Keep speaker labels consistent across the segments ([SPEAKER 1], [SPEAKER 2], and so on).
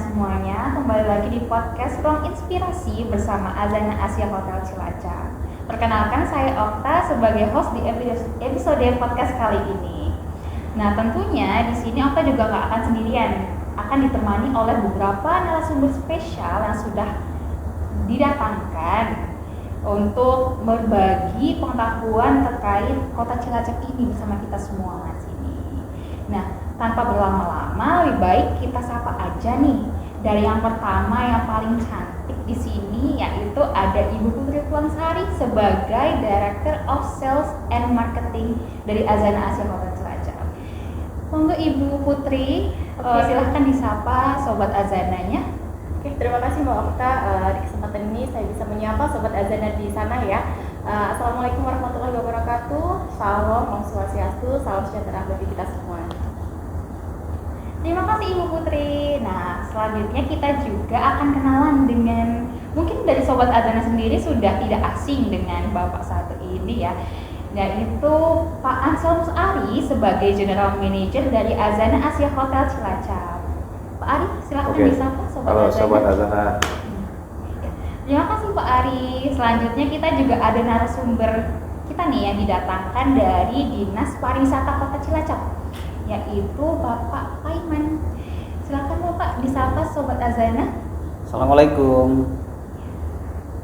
[SPEAKER 1] semuanya, kembali lagi di podcast Ruang Inspirasi bersama Azana Asia Hotel Cilacap. Perkenalkan, saya Okta sebagai host di episode podcast kali ini. Nah, tentunya di sini Okta juga nggak akan sendirian, akan ditemani oleh beberapa narasumber spesial yang sudah didatangkan untuk berbagi pengetahuan terkait Kota Cilacap ini bersama kita semua di sini. Nah, tanpa berlama-lama, lebih baik kita sapa aja nih. Dari yang pertama yang paling cantik di sini, yaitu ada Ibu Putri Pulansari sebagai Director of Sales and Marketing dari Azana Asia Hotel Cilacap. Monggo Ibu Putri, silahkan disapa Sobat Azananya.
[SPEAKER 2] Oke, terima kasih Mbak Okta. Di kesempatan ini saya bisa menyapa Sobat Azana di sana ya. Assalamualaikum warahmatullahi wabarakatuh. Salam, Om Swastiastu, salam sejahtera bagi kita semua.
[SPEAKER 1] Terima kasih Ibu Putri. Nah, selanjutnya kita juga akan kenalan dengan, mungkin dari Sobat Azana sendiri sudah tidak asing dengan Bapak satu ini ya, yaitu Pak Anselmus Ari sebagai General Manager dari Azana Asia Hotel Cilacap. Pak Ari, silahkan disapa Sobat
[SPEAKER 3] Halo,
[SPEAKER 1] Azana.
[SPEAKER 3] Sobat Azana.
[SPEAKER 1] Terima kasih Pak Ari. Selanjutnya kita juga ada narasumber kita nih yang didatangkan dari Dinas Pariwisata Kota Cilacap, yaitu Bapak Paiman. Silakan Bapak disapa Sobat Azana.
[SPEAKER 3] Assalamualaikum.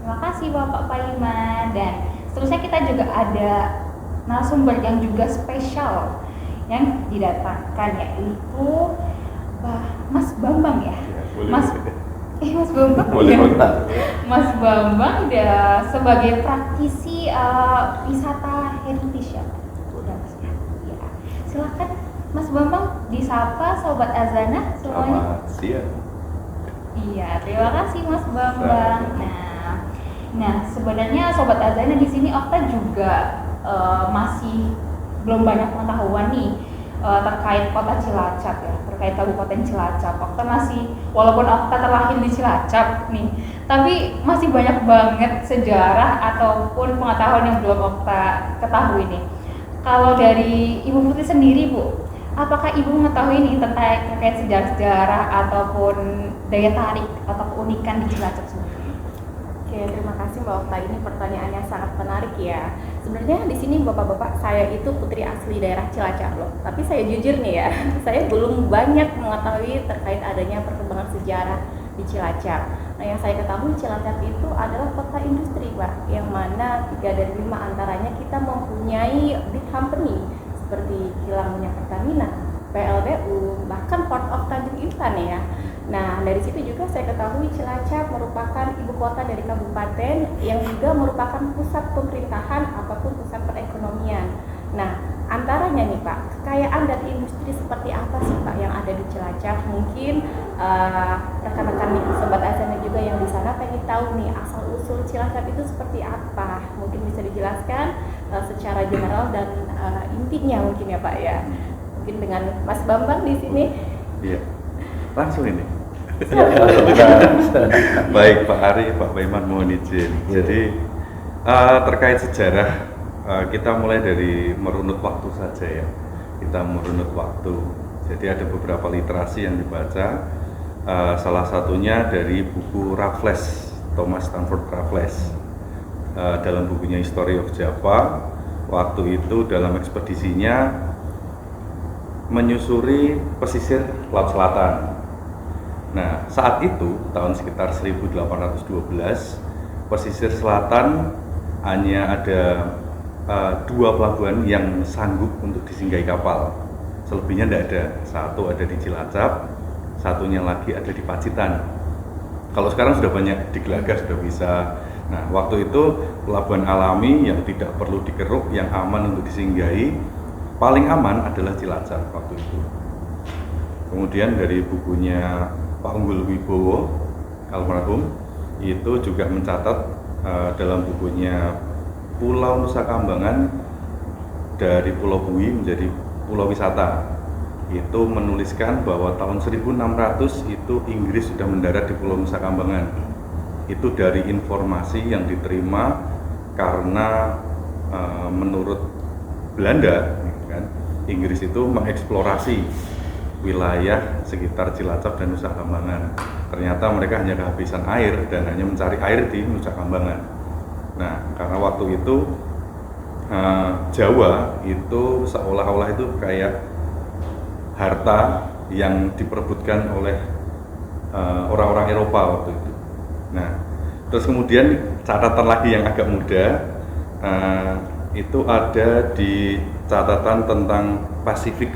[SPEAKER 1] Terima kasih Bapak Paiman. Dan seterusnya kita juga ada narasumber yang juga spesial yang didatangkan, yaitu Mas Bambang ya. Mas Bambang.
[SPEAKER 3] Boleh kontak.
[SPEAKER 1] Mas Bambang sebagai praktisi wisata heritage ya. Ya. Silakan Mas Bambang disapa Sobat Azana semuanya.
[SPEAKER 3] Selamat siang.
[SPEAKER 1] Iya, terima kasih Mas Bambang. Nah, sebenarnya Sobat Azana di sini Okta juga masih belum banyak pengetahuan nih terkait Kota Cilacap ya, terkait Kabupaten Cilacap. Okta masih, walaupun Okta terlahir di Cilacap nih, tapi masih banyak banget sejarah ataupun pengetahuan yang belum Okta ketahui nih. Kalau dari Ibu Putri sendiri Bu, apakah Ibu mengetahui nih terkait sejarah-sejarah ataupun daya tarik atau keunikan di Cilacap sendiri?
[SPEAKER 2] Oke, terima kasih Mbak Okta. Ini pertanyaannya sangat menarik ya. Sebenarnya di sini Bapak-bapak, saya itu putri asli daerah Cilacap loh. Tapi saya jujur nih ya, saya belum banyak mengetahui terkait adanya perkembangan sejarah di Cilacap. Nah, yang saya ketahui Cilacap itu adalah kota industri, Pak, yang mana 3 dari 5 antaranya kita mempunyai big company seperti kilang minyak Pertamina, PLTU, bahkan Port of Tanjung Intan ya. Nah, dari situ juga saya ketahui Cilacap merupakan ibu kota dari kabupaten yang juga merupakan pusat pemerintahan ataupun pusat perekonomian. Nah, antaranya nih Pak, kekayaan dari industri seperti apa sih Pak yang ada di Cilacap? Mungkin rekan-rekan Sobat Azana juga yang di sana pengen tahu nih asal-usul Cilacap itu seperti apa? Mungkin bisa dijelaskan secara general dan intinya mungkin ya Pak ya. Mungkin dengan Mas Bambang di sini.
[SPEAKER 3] Iya. Langsung ini. Baik Pak Ari, Pak Paiman mohon izin. Jadi terkait sejarah kita mulai dari merunut waktu saja ya. Kita merunut waktu. Jadi ada beberapa literasi yang dibaca. Salah satunya dari buku Raffles, Thomas Stamford Raffles. Dalam bukunya History of Java, waktu itu dalam ekspedisinya menyusuri pesisir Laut Selatan. Nah, saat itu tahun sekitar 1812, pesisir selatan hanya ada 2 pelabuhan yang sanggup untuk disinggahi kapal. Selebihnya tidak ada. Satu ada di Cilacap, satunya lagi ada di Pacitan. Kalau sekarang sudah banyak di Gelagas sudah bisa. Nah, waktu itu pelabuhan alami yang tidak perlu dikeruk, yang aman untuk disinggahi, paling aman adalah Cilacap waktu itu. Kemudian dari bukunya Pak Unggul Wibowo, almarhum, itu juga mencatat dalam bukunya Pulau Nusa Kambangan dari Pulau Bui menjadi Pulau Wisata. Itu menuliskan bahwa tahun 1600 itu Inggris sudah mendarat di Pulau Nusa Kambangan. Itu dari informasi yang diterima karena menurut Belanda, kan, Inggris itu mengeksplorasi wilayah sekitar Cilacap dan Nusa Kambangan. Ternyata mereka hanya kehabisan air dan hanya mencari air di Nusa Kambangan. Nah, karena waktu itu Jawa itu seolah-olah itu kayak harta yang diperebutkan oleh orang-orang Eropa waktu itu. Nah, terus kemudian catatan lagi yang agak muda itu ada di catatan tentang Pacific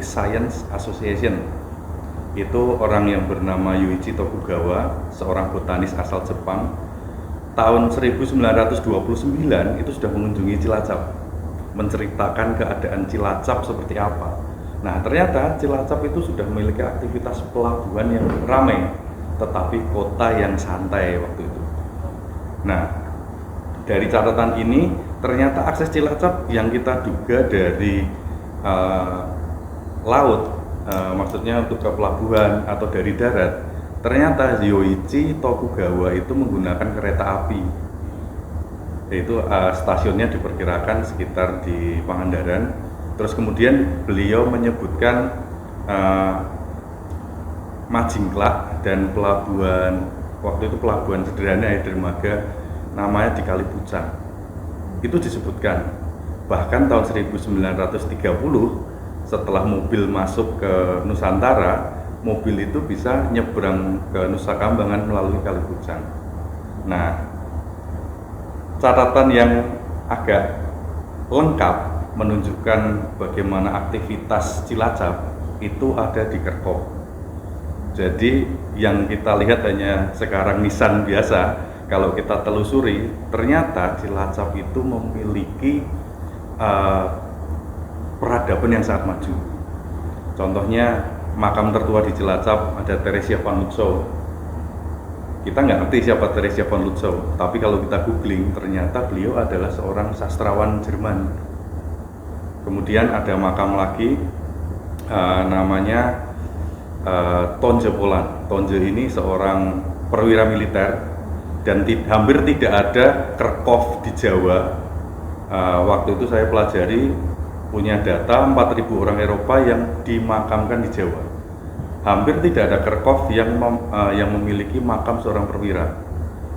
[SPEAKER 3] Science Association. Itu orang yang bernama Yuichi Tokugawa, seorang botanis asal Jepang. Tahun 1929 itu sudah mengunjungi Cilacap, menceritakan keadaan Cilacap seperti apa. Nah, ternyata Cilacap itu sudah memiliki aktivitas pelabuhan yang ramai, tetapi kota yang santai waktu itu. Nah, dari catatan ini ternyata akses Cilacap yang kita duga dari laut, maksudnya untuk ke pelabuhan atau dari darat, ternyata Yoichi Tokugawa itu menggunakan kereta api. Yaitu stasiunnya diperkirakan sekitar di Pangandaran. Terus kemudian beliau menyebutkan Majingklak dan pelabuhan, waktu itu pelabuhan sederhana ya, dermaga, namanya di Kalipucang. Itu disebutkan. Bahkan tahun 1930 setelah mobil masuk ke Nusantara, mobil itu bisa nyebrang ke Nusa Kambangan melalui Kalipucang. Nah, catatan yang agak lengkap menunjukkan bagaimana aktivitas Cilacap itu ada di Kerkop. Jadi yang kita lihat hanya sekarang nisan biasa. Kalau kita telusuri, ternyata Cilacap itu memiliki peradaban yang sangat maju. Contohnya makam tertua di Cilacap ada Theresia van Lutzow. Kita nggak ngerti siapa Theresia van Lutzow, tapi kalau kita googling ternyata beliau adalah seorang sastrawan Jerman. Kemudian ada makam lagi namanya Tonje Polan. Tonje ini seorang perwira militer dan hampir tidak ada Kerkop di Jawa. Waktu itu saya pelajari, punya data 4.000 orang Eropa yang dimakamkan di Jawa. Hampir tidak ada Kerkop yang memiliki makam seorang perwira.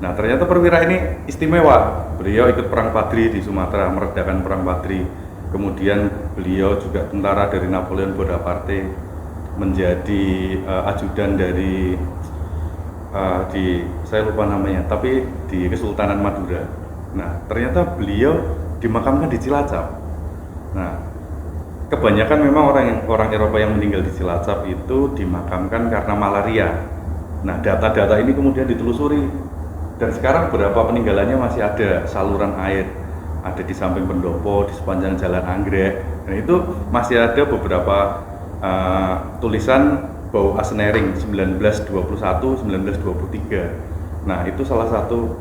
[SPEAKER 3] Nah, ternyata perwira ini istimewa. Beliau ikut perang Padri di Sumatera, meredakan perang Padri. Kemudian beliau juga tentara dari Napoleon Bonaparte, menjadi ajudan dari saya lupa namanya, tapi di Kesultanan Madura. Nah, ternyata beliau dimakamkan di Cilacap. Nah, kebanyakan memang orang Eropa yang meninggal di Cilacap itu dimakamkan karena malaria. Nah, data-data ini kemudian ditelusuri dan sekarang beberapa peninggalannya masih ada saluran air, ada di samping pendopo, di sepanjang jalan Anggrek. Dan itu masih ada beberapa tulisan Bau Asnering 1921-1923. Nah, itu salah satu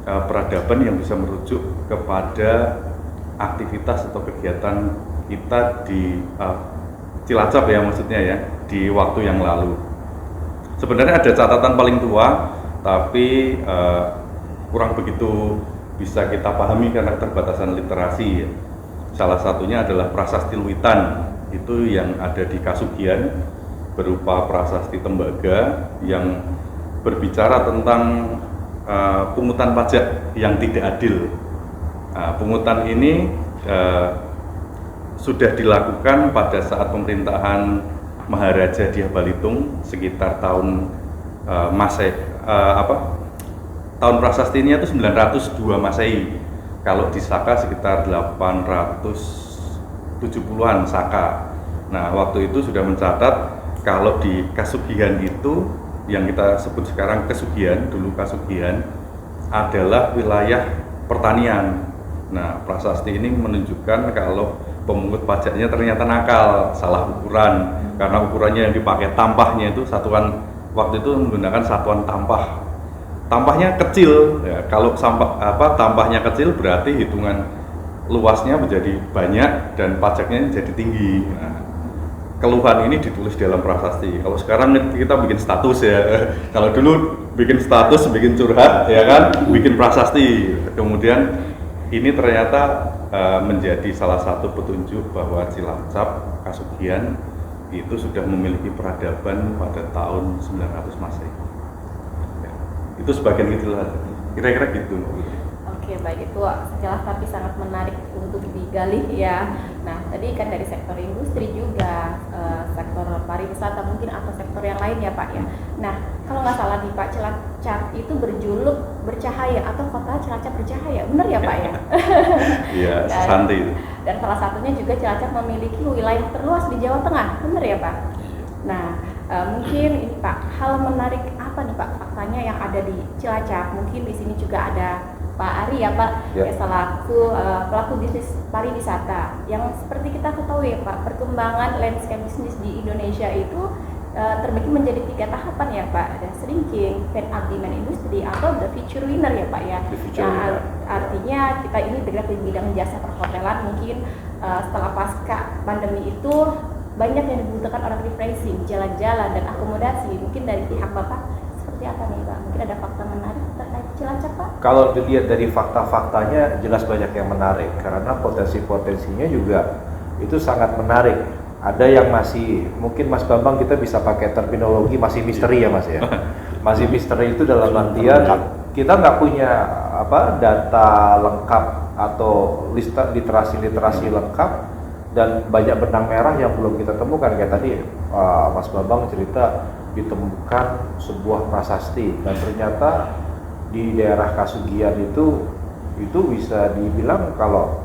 [SPEAKER 3] peradaban yang bisa merujuk kepada aktivitas atau kegiatan kita di Cilacap ya, maksudnya ya, di waktu yang lalu. Sebenarnya ada catatan paling tua, tapi kurang begitu bisa kita pahami karena keterbatasan literasi ya. Salah satunya adalah Prasasti Luitan, itu yang ada di Kasugian, berupa prasasti tembaga yang berbicara tentang pungutan pajak yang tidak adil. Pungutan ini sudah dilakukan pada saat pemerintahan Maharaja Dyah Balitung sekitar tahun tahun prasastinya itu 902 Masehi. Kalau di Saka sekitar 870-an Saka. Nah, waktu itu sudah mencatat kalau di Kasugihan itu, yang kita sebut sekarang Kesugihan, dulu Kasugihan, adalah wilayah pertanian. Nah, prasasti ini menunjukkan kalau pemungut pajaknya ternyata nakal, salah ukuran, karena ukurannya yang dipakai tampahnya itu satuan, waktu itu menggunakan satuan tampah. Tampahnya kecil, ya, kalau tampahnya kecil berarti hitungan luasnya menjadi banyak dan pajaknya jadi tinggi. Nah, keluhan ini ditulis dalam prasasti. Kalau sekarang kita bikin status ya, kalau dulu bikin status, bikin curhat ya kan, bikin prasasti. Kemudian ini ternyata menjadi salah satu petunjuk bahwa Cilacap, Kasugian itu sudah memiliki peradaban pada tahun 900 Masehi. Ya, itu sebagian kecil saja. Kira-kira gitu, Mbak Putri.
[SPEAKER 2] Oke, baik, itu sekilas tapi sangat menarik untuk digali ya. Nah, tadi kan dari sektor industri juga, sektor pariwisata mungkin atau sektor yang lain ya Pak ya. Nah, kalau nggak salah nih Pak, Cilacap itu berjuluk bercahaya atau kota Cilacap bercahaya, benar ya Pak ya?
[SPEAKER 3] Iya, santai itu.
[SPEAKER 2] Dan salah satunya juga Cilacap memiliki wilayah terluas di Jawa Tengah, benar ya Pak? Nah, mungkin ini Pak, hal menarik apa nih Pak faktanya yang ada di Cilacap? Mungkin di sini juga ada Pak Ari ya Pak,
[SPEAKER 4] Ya.
[SPEAKER 2] selaku pelaku bisnis pariwisata. Yang seperti kita ketahui ya Pak, perkembangan landscape bisnis di Indonesia itu terbagi menjadi 3 tahapan ya Pak. Ada shrinking, fan demand industry, atau the future winner ya Pak ya.
[SPEAKER 4] The future
[SPEAKER 2] Yang
[SPEAKER 4] winner.
[SPEAKER 2] artinya kita ini bergerak di bidang jasa perhotelan. Mungkin setelah pasca pandemi itu banyak yang dibutuhkan orang refreshing, jalan-jalan dan akomodasi. Mungkin dari pihak Bapak seperti apa nih Pak? Mungkin ada fakta menarik terkait Cilacap Pak?
[SPEAKER 4] Kalau dilihat dari fakta-faktanya jelas banyak yang menarik karena potensi-potensinya juga itu sangat menarik. Ada yang masih, mungkin Mas Bambang kita bisa pakai terminologi masih misteri ya Mas ya. Masih misteri itu dalam artian kita nggak punya data lengkap atau literasi lengkap dan banyak benang merah yang belum kita temukan. Kayak tadi Mas Bambang cerita ditemukan sebuah prasasti dan ternyata di daerah Kasugian itu bisa dibilang kalau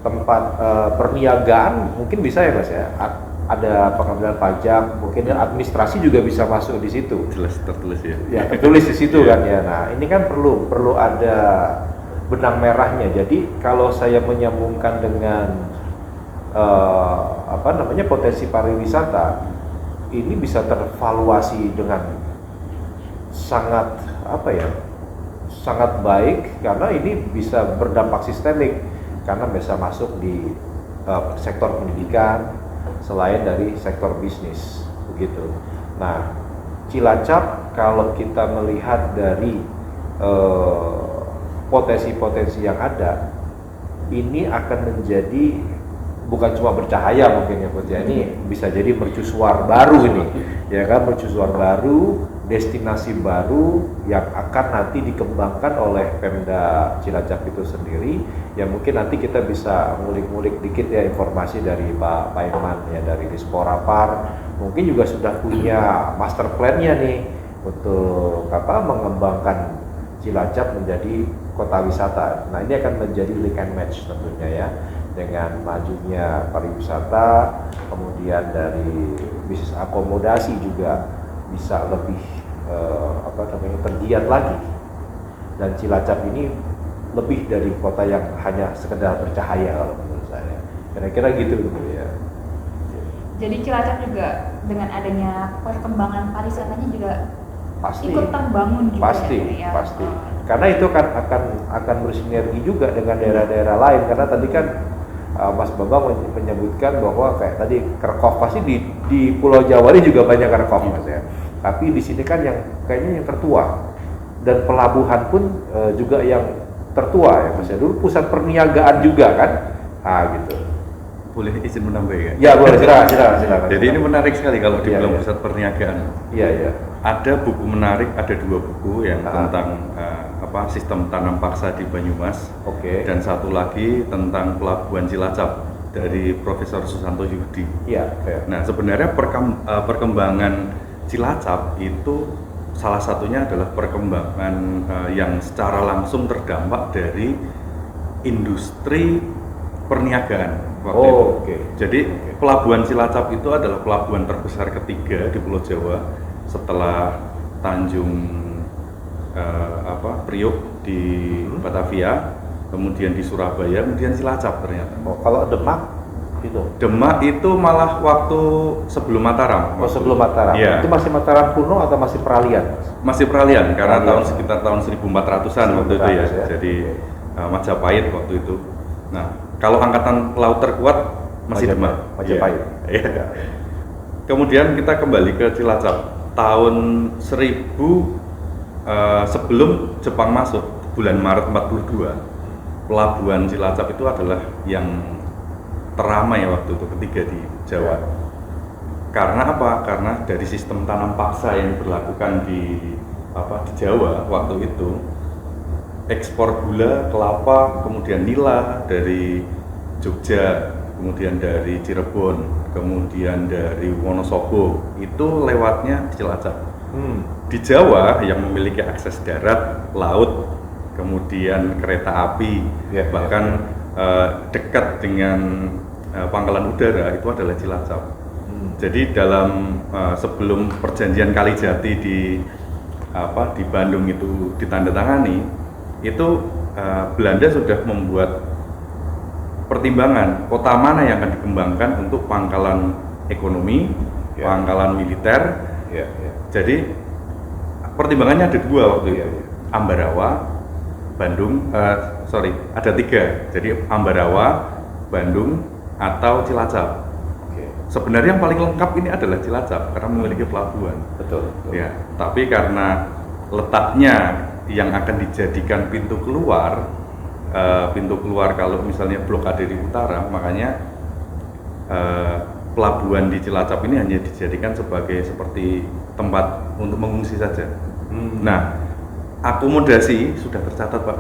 [SPEAKER 4] tempat perniagaan mungkin bisa ya Mas ya, ada pengambilan pajak, mungkin administrasi juga bisa masuk di situ.
[SPEAKER 3] Jelas tertulis ya.
[SPEAKER 4] Ya tertulis di situ kan ya. Nah ini kan perlu ada benang merahnya. Jadi kalau saya menyambungkan dengan potensi pariwisata, ini bisa tervaluasi dengan sangat sangat baik karena ini bisa berdampak sistemik karena bisa masuk di sektor pendidikan selain dari sektor bisnis begitu. Nah, Cilacap kalau kita melihat dari potensi-potensi yang ada, ini akan menjadi bukan cuma bercahaya mungkin ya Put ya, ini bisa jadi mercusuar baru ini ya kan, mercusuar baru, destinasi baru yang akan nanti dikembangkan oleh Pemda Cilacap itu sendiri. Ya mungkin nanti kita bisa ngulik-ngulik dikit ya informasi dari Pak Paiman ya dari Disporapar, mungkin juga sudah punya master plan-nya nih untuk mengembangkan Cilacap menjadi kota wisata. Nah ini akan menjadi link and match tentunya ya, dengan majunya pariwisata, kemudian dari bisnis akomodasi juga bisa lebih tergiat lagi. Dan Cilacap ini lebih dari kota yang hanya sekedar bercahaya kalau menurut saya. Kira-kira gitu ya.
[SPEAKER 1] Jadi Cilacap juga dengan adanya perkembangan pariwisatanya juga
[SPEAKER 4] Pasti.
[SPEAKER 1] ikut terbangun juga
[SPEAKER 4] Pasti,
[SPEAKER 1] ya.
[SPEAKER 4] pasti. Karena itu kan akan bersinergi juga dengan daerah-daerah lain. Karena tadi kan Mas Bambang menyebutkan bahwa kayak tadi Kerkhoff, pasti di Pulau Jawa ini juga banyak Kerkhoff Mas ya. Tapi di sini kan yang kayaknya yang tertua, dan pelabuhan pun juga yang tertua ya Mas ya. Dulu pusat perniagaan juga kan, gitu.
[SPEAKER 3] Boleh izin menambah ya?
[SPEAKER 4] Ya boleh, silakan.
[SPEAKER 3] Jadi ini menarik sekali kalau dibilang
[SPEAKER 4] Iya.
[SPEAKER 3] pusat perniagaan.
[SPEAKER 4] Iya.
[SPEAKER 3] Ada buku menarik, ada 2 buku yang tentang sistem tanam paksa di Banyumas.
[SPEAKER 4] Oke.
[SPEAKER 3] Dan satu lagi tentang pelabuhan Cilacap dari Profesor Susanto Yudi.
[SPEAKER 4] Iya.
[SPEAKER 3] Nah sebenarnya perkembangan Cilacap itu salah satunya adalah perkembangan yang secara langsung terdampak dari industri perniagaan waktu itu.
[SPEAKER 4] Oke.
[SPEAKER 3] Jadi pelabuhan Cilacap itu adalah pelabuhan terbesar ketiga di Pulau Jawa setelah Tanjung Priok di Batavia, kemudian di Surabaya, kemudian Cilacap ternyata.
[SPEAKER 4] Kalau Demak itu?
[SPEAKER 3] Demak itu malah waktu sebelum Mataram.
[SPEAKER 4] Sebelum Mataram.
[SPEAKER 3] Iya.
[SPEAKER 4] Itu masih Mataram kuno atau masih peralihan?
[SPEAKER 3] Masih peralihan karena
[SPEAKER 4] Peralihan.
[SPEAKER 3] sekitar tahun 1400-an waktu itu ya.
[SPEAKER 4] 1400 ya.
[SPEAKER 3] Jadi Majapahit waktu itu. Nah, kalau angkatan laut terkuat masih Demak.
[SPEAKER 4] Majapahit.
[SPEAKER 3] Iya. Kemudian kita kembali ke Cilacap. Tahun 1000 sebelum Jepang masuk, bulan Maret 42, pelabuhan Cilacap itu adalah yang teramai waktu itu, ketiga di Jawa. Karena apa? Karena dari sistem tanam paksa yang diberlakukan di Jawa waktu itu, ekspor gula, kelapa, kemudian nila dari Jogja, kemudian dari Cirebon, kemudian dari Wonosobo, itu lewatnya di Cilacap. Di Jawa yang memiliki akses darat, laut, kemudian kereta api, bahkan dekat dengan pangkalan udara itu adalah Cilacap. Jadi dalam sebelum perjanjian Kalijati di Bandung itu ditandatangani, itu Belanda sudah membuat pertimbangan kota mana yang akan dikembangkan untuk pangkalan ekonomi, pangkalan militer. Jadi pertimbangannya ada dua waktu itu, Ambarawa, Bandung, ada tiga. Jadi Ambarawa, Bandung, atau Cilacap. Sebenarnya yang paling lengkap ini adalah Cilacap karena memiliki pelabuhan.
[SPEAKER 4] Betul.
[SPEAKER 3] Ya, tapi karena letaknya yang akan dijadikan pintu keluar kalau misalnya blokade di utara, makanya pelabuhan di Cilacap ini hanya dijadikan sebagai seperti tempat untuk mengungsi saja. Nah, akomodasi sudah tercatat Pak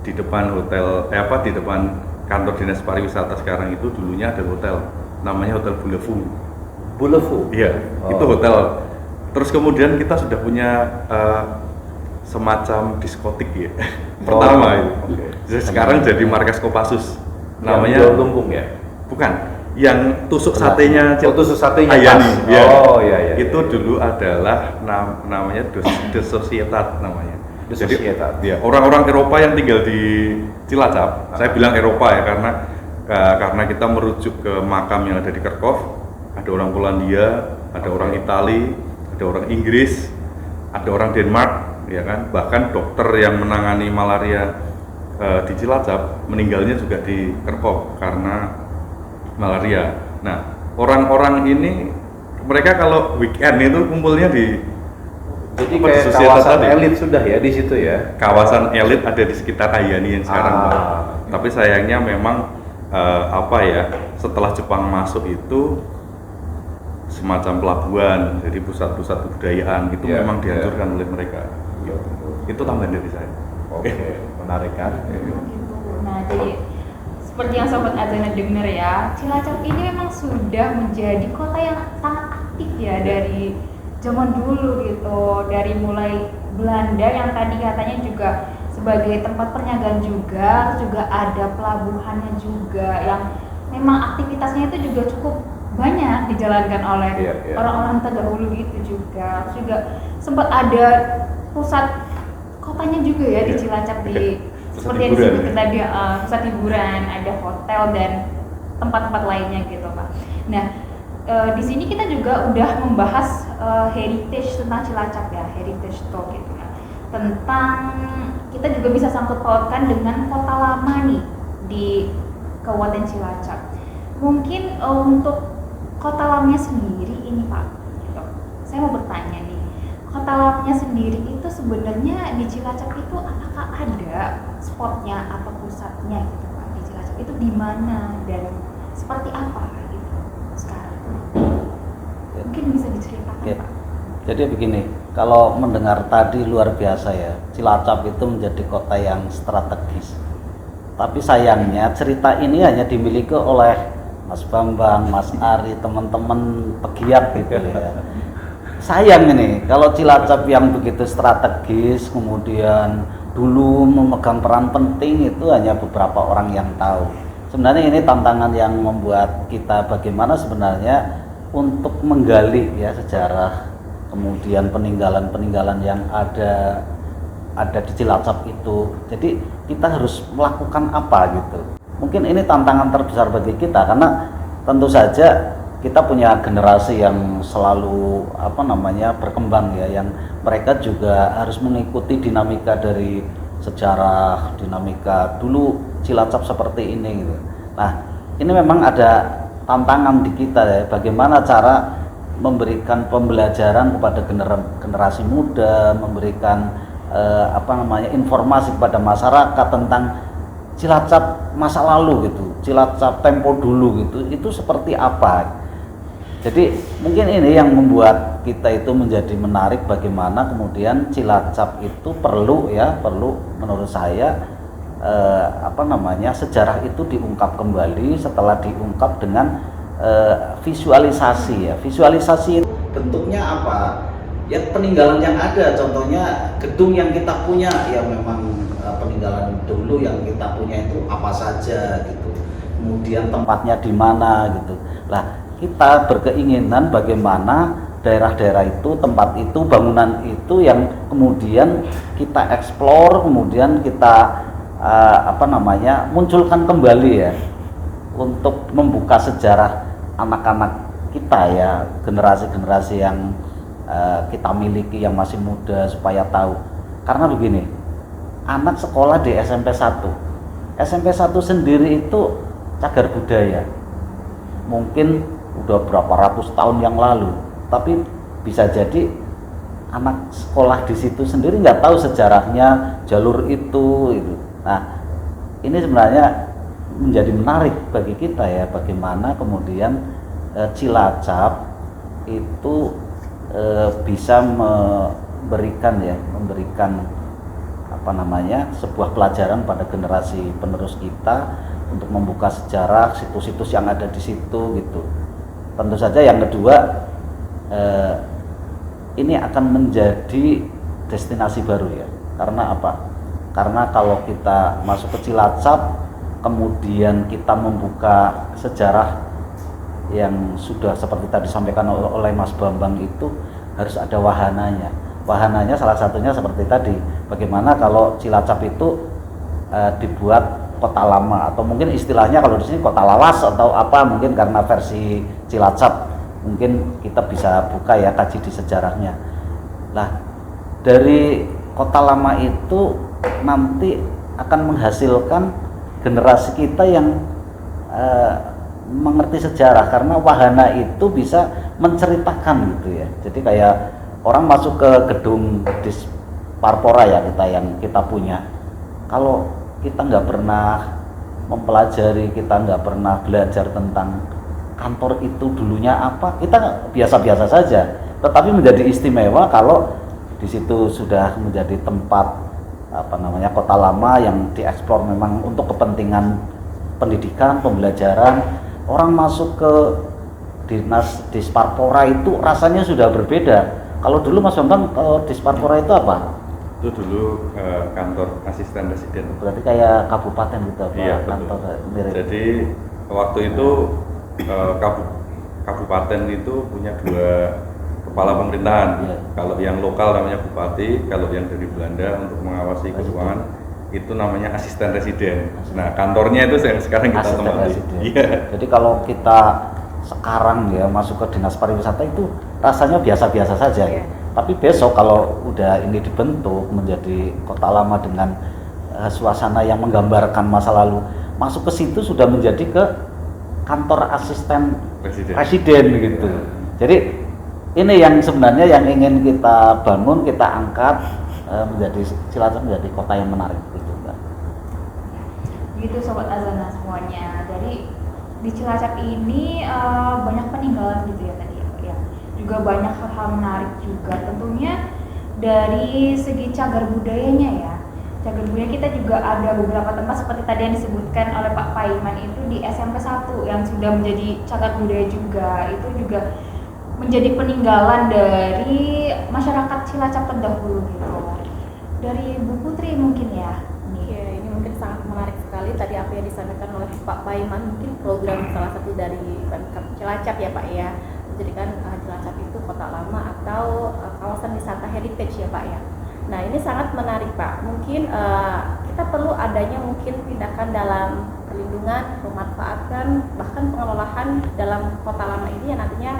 [SPEAKER 3] di depan hotel, di depan kantor dinas pariwisata sekarang itu dulunya ada hotel, namanya Hotel Bulevu. Iya, itu hotel. Terus kemudian kita sudah punya semacam diskotik ya, pertama itu. Sekarang jadi markas Kopassus. Namanya
[SPEAKER 4] Lumbung ya?
[SPEAKER 3] Bukan, yang tusuk satenya.
[SPEAKER 4] Tusuk satenya.
[SPEAKER 3] Ayani. Ya.
[SPEAKER 4] Iya.
[SPEAKER 3] Itu dulu adalah namanya De Societat namanya. Jadi ya, orang-orang Eropa yang tinggal di Cilacap, saya bilang Eropa ya karena kita merujuk ke makam yang ada di Kerkhof, ada orang Polandia, ada orang Itali, ada orang Inggris, ada orang Denmark, ya kan. Bahkan dokter yang menangani malaria di Cilacap meninggalnya juga di Kerkhof karena malaria. Nah, orang-orang ini mereka kalau weekend itu kumpulnya di
[SPEAKER 4] kayak kawasan elit sudah ya di situ ya.
[SPEAKER 3] Kawasan elit ada di sekitar Ayani yang sekarang, Pak. Tapi sayangnya memang setelah Jepang masuk itu semacam pelabuhan, jadi pusat-pusat kebudayaan itu memang dihancurkan oleh mereka. Itu tambahan dari saya.
[SPEAKER 4] Oke, menarik kan?
[SPEAKER 1] Gitu. Nah, jadi seperti yang Sobat Azana dengar ya, Cilacap ini memang sudah menjadi kota yang sangat aktif ya dari zaman dulu gitu, dari mulai Belanda yang tadi katanya juga sebagai tempat perniagaan juga ada pelabuhannya juga yang memang aktivitasnya itu juga cukup banyak dijalankan oleh orang-orang terdahulu gitu juga. Terus juga sempat ada pusat kotanya juga ya di Cilacap di seperti yang disebutkan tadi, pusat hiburan, ada hotel dan tempat-tempat lainnya gitu Pak. Nah, di sini kita juga udah membahas heritage tentang Cilacap ya, heritage talk gitu ya. Tentang kita juga bisa sangkut pautkan dengan kota lama nih di Kabupaten Cilacap. Mungkin untuk kota lamanya sendiri ini Pak, gitu. Saya mau bertanya nih, kota lamanya sendiri itu sebenarnya di Cilacap itu apakah ada spotnya atau pusatnya gitu Pak di Cilacap itu di mana dan seperti apa gitu sekarang? Mungkin bisa diceritakan Pak.
[SPEAKER 5] Jadi begini, kalau mendengar tadi luar biasa ya, Cilacap itu menjadi kota yang strategis. Tapi sayangnya cerita ini hanya dimiliki oleh Mas Bambang, Mas Ari, teman-teman pegiat gitu ya. Sayang ini, kalau Cilacap yang begitu strategis, kemudian dulu memegang peran penting itu hanya beberapa orang yang tahu. Sebenarnya ini tantangan yang membuat kita bagaimana sebenarnya untuk menggali ya sejarah, kemudian peninggalan-peninggalan yang ada di Cilacap itu. Jadi kita harus melakukan apa gitu. Mungkin ini tantangan terbesar bagi kita karena tentu saja kita punya generasi yang selalu berkembang ya, yang mereka juga harus mengikuti dinamika dari sejarah, dinamika dulu Cilacap seperti ini gitu. Nah, ini memang ada tantangan di kita ya, bagaimana cara memberikan pembelajaran kepada generasi muda, memberikan informasi kepada masyarakat tentang Cilacap masa lalu gitu, Cilacap tempo dulu gitu, itu seperti apa. Jadi mungkin ini yang membuat kita itu menjadi menarik, bagaimana kemudian Cilacap itu perlu menurut saya sejarah itu diungkap kembali setelah diungkap dengan visualisasi ya. Visualisasi itu bentuknya apa? Ya peninggalan yang ada, contohnya gedung yang kita punya ya memang peninggalan dulu yang kita punya itu apa saja gitu. Kemudian tempatnya di mana gitu. Lah, kita berkeinginan bagaimana daerah-daerah itu, tempat itu, bangunan itu yang kemudian kita eksplor, kemudian kita munculkan kembali ya, untuk membuka sejarah anak-anak kita ya, generasi-generasi yang kita miliki yang masih muda supaya tahu. Karena begini, anak sekolah di SMP 1 sendiri itu cagar budaya, mungkin udah berapa ratus tahun yang lalu, tapi bisa jadi anak sekolah di situ sendiri nggak tahu sejarahnya jalur itu. Nah, ini sebenarnya menjadi menarik bagi kita ya, bagaimana kemudian Cilacap itu bisa memberikan sebuah pelajaran pada generasi penerus kita untuk membuka sejarah situs-situs yang ada di situ gitu. Tentu saja yang kedua, ini akan menjadi destinasi baru ya. Karena apa? Karena kalau kita masuk ke Cilacap, kemudian kita membuka sejarah yang sudah seperti tadi disampaikan oleh Mas Bambang, itu harus ada wahananya. Wahananya salah satunya seperti tadi, bagaimana kalau Cilacap itu dibuat kota lama, atau mungkin istilahnya kalau di sini kota lawas atau apa, mungkin karena versi Cilacap mungkin kita bisa buka ya, kaji di sejarahnya. Nah, dari kota lama itu nanti akan menghasilkan generasi kita yang mengerti sejarah, karena wahana itu bisa menceritakan gitu ya. Jadi kayak orang masuk ke gedung Disparpora ya, kita punya, kalau kita nggak pernah mempelajari, kita nggak pernah belajar tentang kantor itu dulunya apa, kita biasa-biasa saja. Tetapi menjadi istimewa kalau di situ sudah menjadi tempat kota lama yang dieksplor memang untuk kepentingan pendidikan, pembelajaran. Orang masuk ke dinas Disparpora itu rasanya sudah berbeda. Kalau dulu Mas Bambang, Disparpora itu apa?
[SPEAKER 3] Itu dulu kantor asisten residen.
[SPEAKER 5] Berarti kayak kabupaten gitu apa?
[SPEAKER 3] Iya,
[SPEAKER 5] kantor mirip.
[SPEAKER 3] Jadi waktu itu kabupaten itu punya dua kepala pemerintahan.
[SPEAKER 5] Iya.
[SPEAKER 3] Kalau yang lokal namanya bupati, kalau yang dari Belanda untuk mengawasi keuangan itu namanya asisten residen. Nah, kantornya itu yang sekarang kita
[SPEAKER 5] Asisten
[SPEAKER 3] temui.
[SPEAKER 5] residen.
[SPEAKER 3] Iya.
[SPEAKER 5] Jadi kalau kita sekarang ya masuk ke dinas pariwisata itu rasanya biasa-biasa saja.
[SPEAKER 2] Iya.
[SPEAKER 5] Tapi besok kalau udah ini dibentuk menjadi kota lama dengan suasana yang menggambarkan masa lalu, masuk ke situ sudah menjadi ke kantor asisten residen gitu. Jadi ini yang sebenarnya yang ingin kita bangun, kita angkat, menjadi Cilacap menjadi kota yang menarik gitu, Mbak.
[SPEAKER 1] Gitu Sobat Azana semuanya. Jadi di Cilacap ini banyak peninggalan gitu ya tadi ya. Juga banyak hal-hal menarik juga tentunya dari segi cagar budayanya ya. Cagar budaya kita juga ada beberapa tempat seperti tadi yang disebutkan oleh Pak Paiman itu di SMP 1 yang sudah menjadi cagar budaya juga. Itu juga menjadi peninggalan dari masyarakat Cilacap terdahulu gitu. Dari Bu Putri mungkin ya.
[SPEAKER 2] Iya, ini mungkin sangat menarik sekali tadi apa yang disampaikan oleh Pak Paiman, mungkin program salah satu dari Pemkab Cilacap ya Pak ya, menjadikan Cilacap itu kota lama atau kawasan wisata heritage ya Pak ya. Nah ini sangat menarik Pak, mungkin kita perlu adanya mungkin tindakan dalam perlindungan, pemanfaatan, bahkan pengelolaan dalam kota lama ini yang nantinya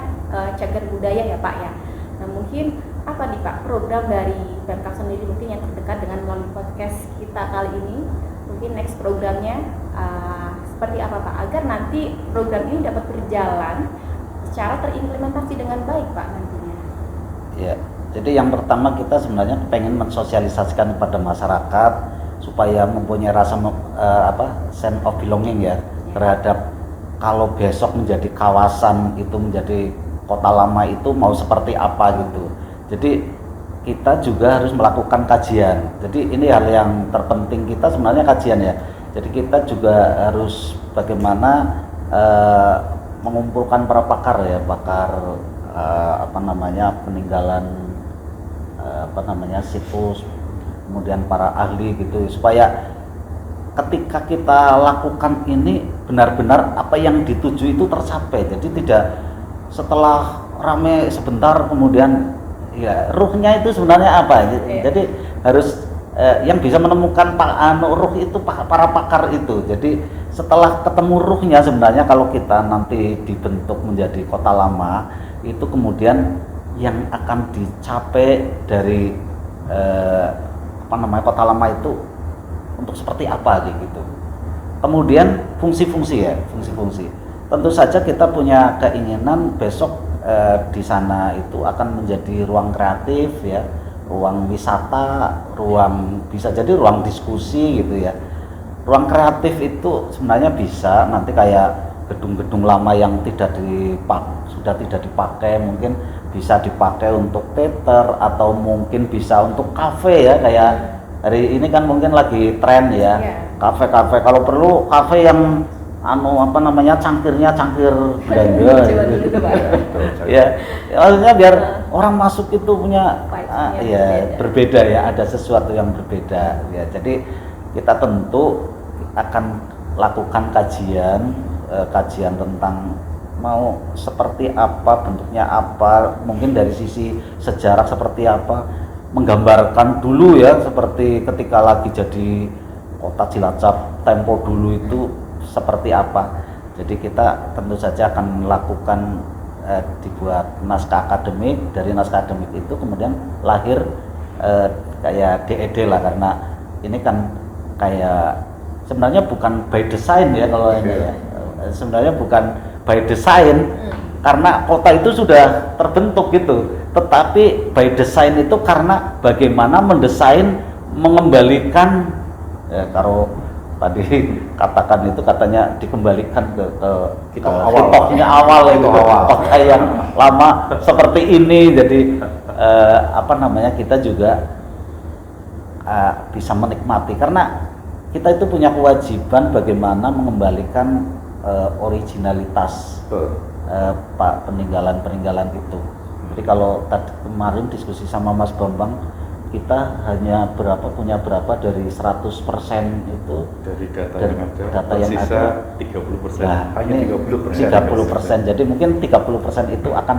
[SPEAKER 2] cagar budaya ya Pak ya. Nah mungkin apa nih Pak program dari Pemkab sendiri mungkin yang terdekat dengan melalui podcast kita kali ini, mungkin next programnya seperti apa Pak, agar nanti program ini dapat berjalan secara terimplementasi dengan baik Pak nantinya.
[SPEAKER 5] Ya, jadi yang pertama kita sebenarnya pengen mensosialisasikan kepada masyarakat supaya mempunyai rasa sense of belonging ya terhadap kalau besok menjadi kawasan itu menjadi kota lama itu mau seperti apa gitu. Jadi kita juga harus melakukan kajian. Jadi ini hal yang terpenting kita sebenarnya kajian ya. Jadi kita juga harus bagaimana mengumpulkan para pakar ya, pakar peninggalan situs, kemudian para ahli gitu, supaya ketika kita lakukan ini benar-benar apa yang dituju itu tercapai. Jadi tidak setelah rame sebentar kemudian ya ruhnya itu sebenarnya apa. Jadi harus yang bisa menemukan ruh itu para pakar itu. Jadi setelah ketemu ruhnya sebenarnya kalau kita nanti dibentuk menjadi kota lama itu kemudian yang akan dicapai dari kota lama itu untuk seperti apa gitu. Kemudian fungsi-fungsi. Tentu saja kita punya keinginan besok di sana itu akan menjadi ruang kreatif ya, ruang wisata, bisa jadi ruang diskusi gitu ya. Ruang kreatif itu sebenarnya bisa nanti kayak gedung-gedung lama yang sudah tidak dipakai mungkin bisa dipakai untuk teater atau mungkin bisa untuk kafe ya, kayak hari ini kan mungkin lagi tren ya, kafe-kafe. Kalau perlu kafe yang cangkirnya cangkir belanda gitu. Ya, maksudnya biar orang masuk itu punya berbeda ya, ada sesuatu yang berbeda ya. Jadi kita tentu akan lakukan kajian tentang mau seperti apa, bentuknya apa, mungkin dari sisi sejarah seperti apa, menggambarkan dulu ya, seperti ketika lagi jadi kota Cilacap tempo dulu itu seperti apa. Jadi kita tentu saja akan melakukan dibuat naskah akademik. Dari naskah akademik itu kemudian lahir kayak DED lah, karena ini kan kayak sebenarnya bukan by design ya kalau ini ya. Sebenarnya bukan by design karena kota itu sudah terbentuk gitu, tetapi by design itu karena bagaimana mendesain mengembalikan kalau tadi katakan itu katanya dikembalikan ke hitoknya awal itu kota yang lama seperti ini. Jadi kita juga bisa menikmati karena kita itu punya kewajiban bagaimana mengembalikan originalitas peninggalan itu. Jadi kalau tadi kemarin diskusi sama Mas Bambang, kita hanya punya berapa dari 100% itu
[SPEAKER 3] dari data yang ada 30%.
[SPEAKER 5] Nah,
[SPEAKER 3] hanya
[SPEAKER 5] 30%. Jadi mungkin 30% itu akan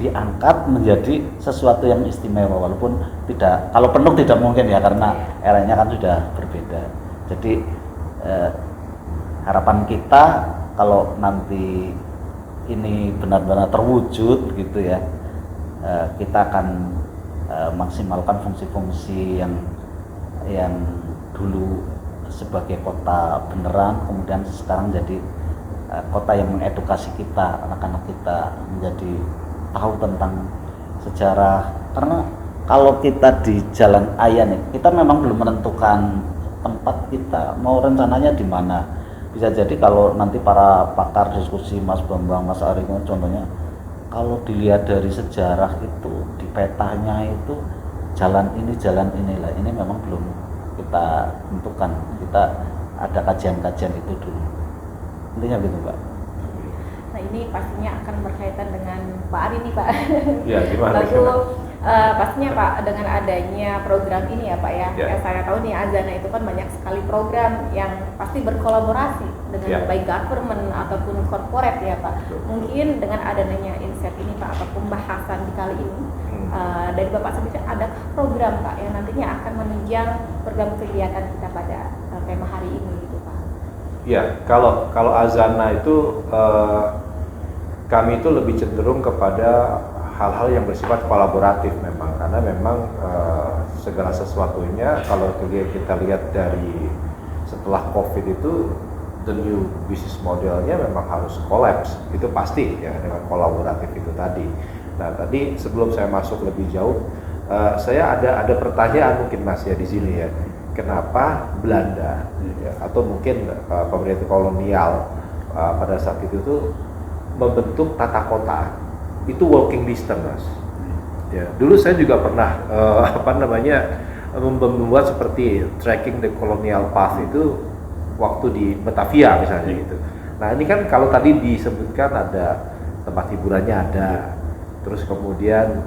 [SPEAKER 5] diangkat menjadi sesuatu yang istimewa, walaupun tidak, kalau penuh tidak mungkin ya, karena eranya kan sudah berbeda. Jadi harapan kita kalau nanti ini benar-benar terwujud gitu ya, kita akan maksimalkan fungsi-fungsi yang dulu sebagai kota beneran, kemudian sekarang jadi kota yang mengedukasi kita, anak-anak kita menjadi tahu tentang sejarah. Karena kalau kita di Jalan Ayan kita memang belum menentukan tempat kita mau rencananya di mana. Bisa jadi kalau nanti para pakar diskusi Mas Bambang, Mas Ari contohnya, kalau dilihat dari sejarah itu di petanya itu jalan inilah, ini memang belum kita tentukan. Kita ada kajian-kajian itu dulu, intinya gitu Pak.
[SPEAKER 2] Nah ini pastinya akan berkaitan dengan Pak Ari nih Pak.
[SPEAKER 4] Ya, gimana?
[SPEAKER 2] Pastinya Pak, dengan adanya program ini ya Pak ya, yang saya tahu nih Azana itu kan banyak sekali program yang pasti berkolaborasi dengan baik government ataupun corporate ya Pak. Mungkin dengan adanya insight ini Pak, atau pembahasan di kali ini dari Bapak sendiri, ada program Pak yang nantinya akan menunjang program kegiatan kita pada tema hari ini gitu Pak?
[SPEAKER 4] Ya, kalau Azana itu kami itu lebih cenderung kepada hal-hal yang bersifat kolaboratif memang, karena memang segala sesuatunya kalau kita lihat dari setelah COVID itu, the new business modelnya memang harus collapse, itu pasti ya, dengan kolaboratif itu tadi. Nah tadi sebelum saya masuk lebih jauh, saya ada pertanyaan mungkin Mas ya di sini ya, kenapa Belanda ya, atau mungkin pemerintah kolonial pada saat itu tuh membentuk tata kota itu walking distance, Mas. Ya, dulu saya juga pernah membuat seperti tracking the colonial path itu waktu di Batavia misalnya gitu. Nah ini kan kalau tadi disebutkan ada tempat hiburannya ada, terus kemudian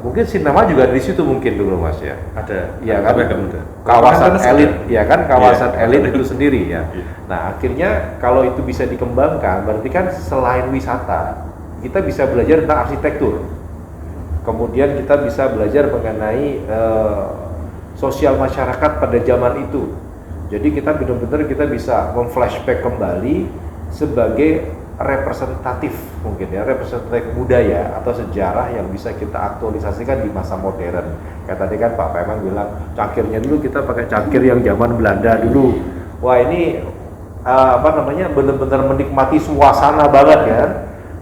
[SPEAKER 4] mungkin sinema juga di situ mungkin dulu Mas ya.
[SPEAKER 3] Ada.
[SPEAKER 4] Ya kan,
[SPEAKER 3] Ada.
[SPEAKER 4] kawasan elit, ya kan kawasan
[SPEAKER 3] Iya.
[SPEAKER 4] elit itu sendiri ya.
[SPEAKER 3] Iya.
[SPEAKER 4] Nah akhirnya kalau itu bisa dikembangkan, berarti kan selain wisata, kita bisa belajar tentang arsitektur. Kemudian kita bisa belajar mengenai sosial masyarakat pada zaman itu. Jadi kita benar-benar kita bisa memflashback kembali sebagai representatif mungkin ya, representatif budaya atau sejarah yang bisa kita aktualisasikan di masa modern. Kayak tadi kan Pak Pemang bilang cangkirnya dulu kita pakai cangkir yang zaman Belanda dulu. Wah ini benar-benar menikmati suasana banget kan.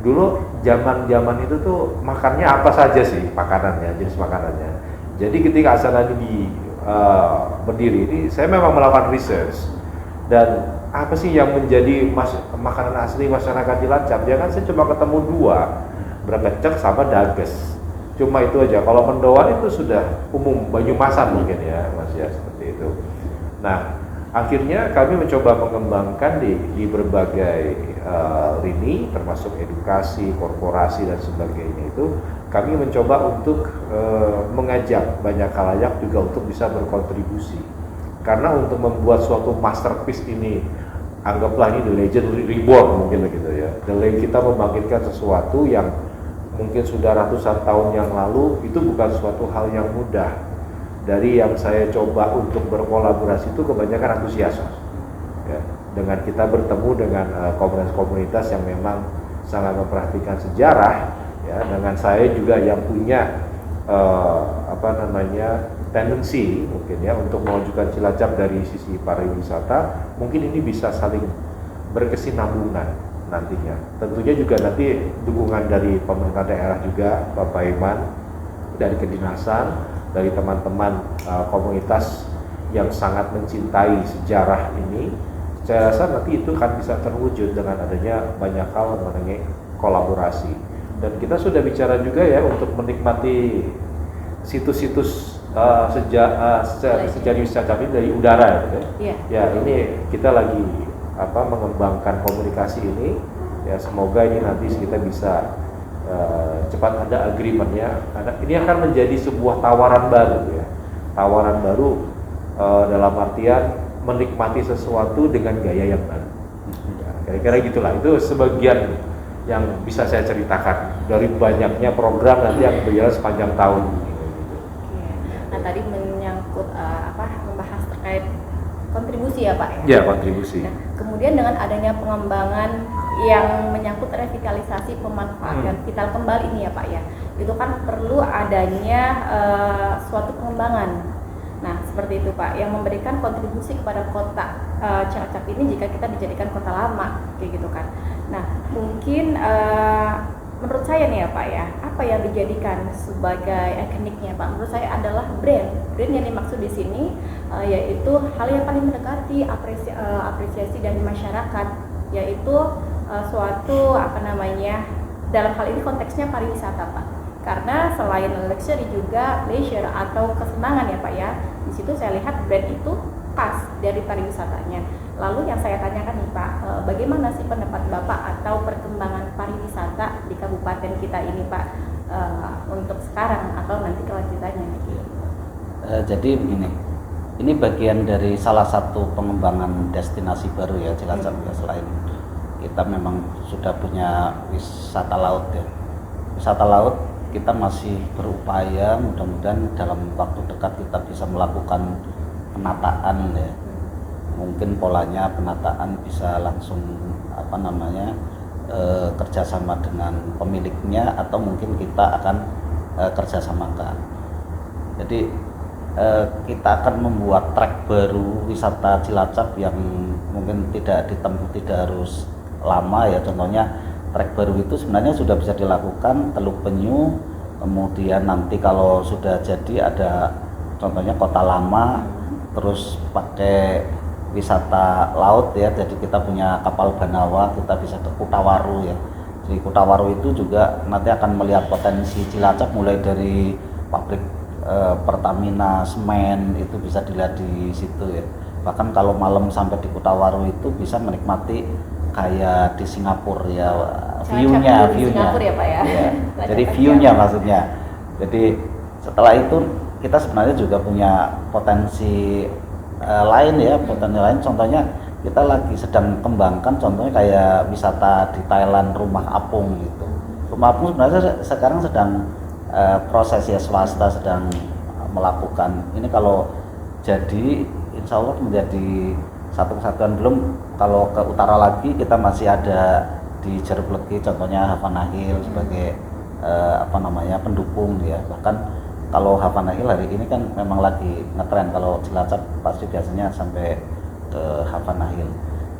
[SPEAKER 4] Dulu zaman itu tuh makannya apa saja sih makanannya, jenis makanannya. Jadi ketika Asana ini berdiri ini, saya memang melakukan research dan apa sih yang menjadi makanan asli masyarakat Cilacap? Ya kan saya cuma ketemu dua, brekecek sama dages. Cuma itu aja. Kalau mendoan itu sudah umum, Banyumasan mungkin ya, Mas ya seperti itu. Nah, akhirnya kami mencoba mengembangkan di berbagai lini, termasuk edukasi, korporasi dan sebagainya itu, kami mencoba untuk mengajak banyak khalayak juga untuk bisa berkontribusi. Karena untuk membuat suatu masterpiece ini, anggaplah ini The Legend Reborn mungkin begitu ya. The Legend kita membangkitkan sesuatu yang mungkin sudah ratusan tahun yang lalu, itu bukan suatu hal yang mudah. Dari yang saya coba untuk berkolaborasi itu kebanyakan antusias. Ya, dengan kita bertemu dengan komunitas-komunitas yang memang sangat memperhatikan sejarah, ya, dengan saya juga yang punya tendensi mungkin ya untuk memajukan Cilacap dari sisi pariwisata, mungkin ini bisa saling berkesinambungan nantinya. Tentunya juga nanti dukungan dari pemerintah daerah juga, Bapak Iman, dari kedinasan, dari teman-teman komunitas yang sangat mencintai sejarah ini. Saya rasa nanti itu akan bisa terwujud dengan adanya banyak hal mengenai kolaborasi. Dan kita sudah bicara juga ya untuk menikmati situs-situs sejarah wisata ini dari udara gitu ya. Ya ini kita lagi mengembangkan komunikasi ini ya, semoga ini nanti kita bisa cepat ada agreement-nya. Ini akan menjadi sebuah tawaran baru ya. Tawaran baru dalam artian menikmati sesuatu dengan gaya yang baru. Ya, kira-kira gitulah. Itu sebagian yang bisa saya ceritakan dari banyaknya program nanti yang berjalan sepanjang tahun.
[SPEAKER 2] Nah tadi menyangkut membahas terkait kontribusi ya Pak ya?
[SPEAKER 4] Ya, kontribusi.
[SPEAKER 2] Nah, kemudian dengan adanya pengembangan yang menyangkut revitalisasi pemanfaatan vital kembali ini ya Pak ya, itu kan perlu adanya suatu pengembangan. Nah seperti itu Pak, yang memberikan kontribusi kepada kota Cilacap ini jika kita dijadikan kota lama kayak gitu kan. Nah mungkin menurut saya nih ya Pak ya, apa yang dijadikan sebagai ikoniknya Pak? Menurut saya adalah brand yang dimaksud di sini yaitu hal yang paling mendekati apresiasi dari masyarakat, yaitu suatu dalam hal ini konteksnya pariwisata Pak. Karena selain luxury juga leisure atau kesenangan ya Pak ya, di situ saya lihat brand itu pas dari pariwisatanya. Lalu yang saya tanyakan nih Pak, bagaimana sih pendapat Bapak atau perkembangan pariwisata di kabupaten kita ini Pak untuk sekarang atau nanti kelanjutannya?
[SPEAKER 5] Jadi begini, ini bagian dari salah satu pengembangan destinasi baru ya Cilacap ya. Selain kita memang sudah punya wisata laut ya, wisata laut kita masih berupaya, mudah-mudahan dalam waktu dekat kita bisa melakukan penataan ya. Mungkin polanya penataan bisa langsung kerjasama dengan pemiliknya atau mungkin kita akan kerjasamakan. Jadi kita akan membuat trek baru wisata Cilacap yang mungkin tidak harus lama ya. Contohnya trek baru itu sebenarnya sudah bisa dilakukan Teluk Penyu, kemudian nanti kalau sudah jadi ada contohnya Kota Lama, terus pakai wisata laut ya, jadi kita punya kapal Banawa, kita bisa ke Kutawaru ya. Di Kutawaru itu juga nanti akan melihat potensi Cilacap mulai dari pabrik Pertamina semen itu bisa dilihat di situ ya. Bahkan kalau malam sampai di Kutawaru itu bisa menikmati kayak di Singapura ya, view-nya.
[SPEAKER 2] Singapura ya Pak ya.
[SPEAKER 5] Iya,
[SPEAKER 2] Cilacap
[SPEAKER 5] jadi
[SPEAKER 2] aja.
[SPEAKER 5] view-nya maksudnya. Jadi setelah itu kita sebenarnya juga punya potensi lain ya, potensi lain contohnya kita lagi sedang kembangkan contohnya kayak wisata di Thailand, Rumah Apung gitu. Rumah Apung sebenarnya sekarang sedang proses ya, swasta sedang melakukan ini. Kalau jadi insya Allah menjadi satu kesatuan. Belum kalau ke utara lagi kita masih ada di Jeruk-Legi contohnya Havana Hill sebagai pendukung ya. Bahkan kalau Havana Hill hari ini kan memang lagi ngetren, kalau Cilacap pasti biasanya sampai ke Havana Hill.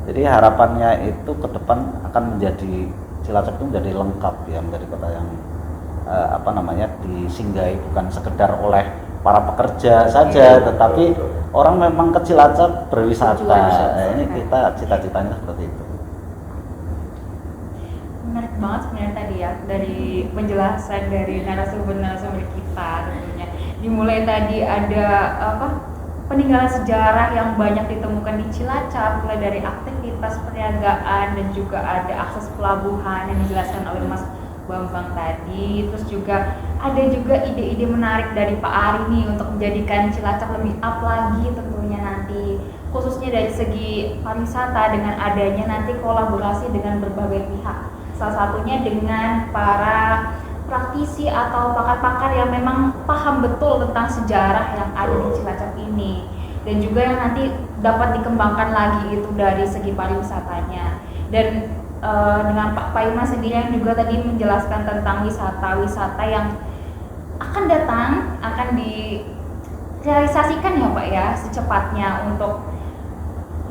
[SPEAKER 5] Jadi harapannya itu ke depan akan menjadi Cilacap itu menjadi lengkap ya, menjadi kota yang disinggahi bukan sekedar oleh para pekerja saja, tetapi orang memang ke Cilacap berwisata. Ini kita cita-citanya seperti itu.
[SPEAKER 1] Menarik banget sebenarnya tadi ya, dari penjelasan dari narasumber kita tentunya. Dimulai tadi ada peninggalan sejarah yang banyak ditemukan di Cilacap, mulai dari aktivitas perniagaan dan juga ada akses pelabuhan yang dijelaskan oleh Mas Bambang tadi. Terus juga ada juga ide-ide menarik dari Pak Ari nih untuk menjadikan Cilacap lebih up lagi tentunya nanti, khususnya dari segi pariwisata dengan adanya nanti kolaborasi dengan berbagai pihak, salah satunya dengan para praktisi atau pakar-pakar yang memang paham betul tentang sejarah yang ada di Cilacap ini, dan juga yang nanti dapat dikembangkan lagi itu dari segi pariwisatanya. Dan dengan Pak Paiman sendiri yang juga tadi menjelaskan tentang wisata-wisata yang akan datang, akan direalisasikan ya Pak ya secepatnya untuk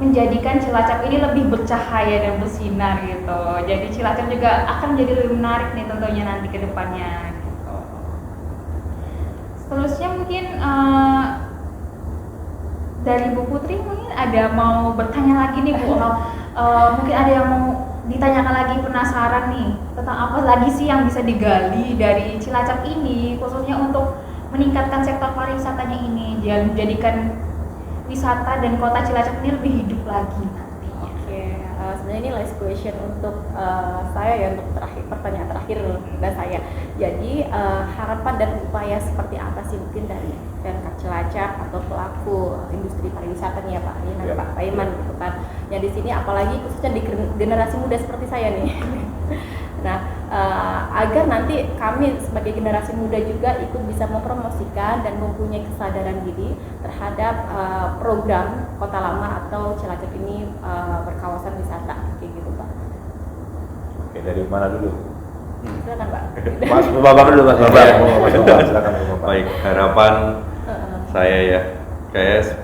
[SPEAKER 1] menjadikan Cilacap ini lebih bercahaya dan bersinar gitu. Jadi Cilacap juga akan menjadi lebih menarik nih tentunya nanti ke depannya gitu. Seterusnya mungkin dari Bu Putri mungkin ada mau bertanya lagi nih Bu, mungkin ada yang mau ditanyakan lagi, penasaran nih tentang apa lagi sih yang bisa digali dari Cilacap ini, khususnya untuk meningkatkan sektor pariwisatanya ini, dan menjadikan wisata dan kota Cilacap ini lebih hidup lagi nantinya.
[SPEAKER 2] Oke, sebenarnya ini last question untuk saya ya, untuk pertanyaan terakhir dari saya. Jadi harapan dan upaya seperti apa sih mungkin dari Pemkab Cilacap atau pelaku industri pariwisata nih ya Pak, ini
[SPEAKER 4] Ya.
[SPEAKER 2] Pak Paiman gitu kan. Yang di sini apalagi khususnya di generasi muda seperti saya nih. Nah, agar nanti kami sebagai generasi muda juga ikut bisa mempromosikan dan mempunyai kesadaran diri terhadap program Kota Lama atau Cilacap ini berkawasan wisata kayak gitu Pak.
[SPEAKER 4] Oke, dari mana dulu?
[SPEAKER 2] Silakan Pak.
[SPEAKER 4] Mas Bambang dulu, Mas Bambang. Mas Bambang, silakan Mas Bambang.
[SPEAKER 3] Baik, harapan saya ya, kayak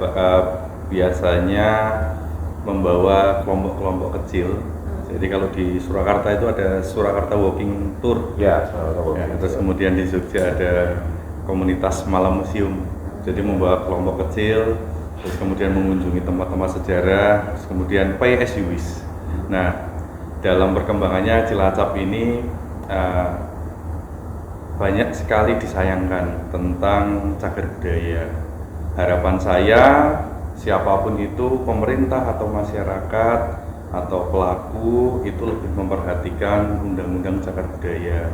[SPEAKER 3] biasanya membawa kelompok-kelompok kecil. Jadi kalau di Surakarta itu ada Surakarta Walking Tour.
[SPEAKER 4] Ya, selamat
[SPEAKER 3] Ya, terus kemudian di Jogja ada komunitas malam museum. Jadi membawa kelompok kecil, terus kemudian mengunjungi tempat-tempat sejarah, terus kemudian pay as you wish. Nah, dalam perkembangannya Cilacap ini banyak sekali disayangkan tentang cagar budaya. Harapan saya, siapapun itu, pemerintah atau masyarakat atau pelaku itu lebih memperhatikan undang-undang cagar budaya.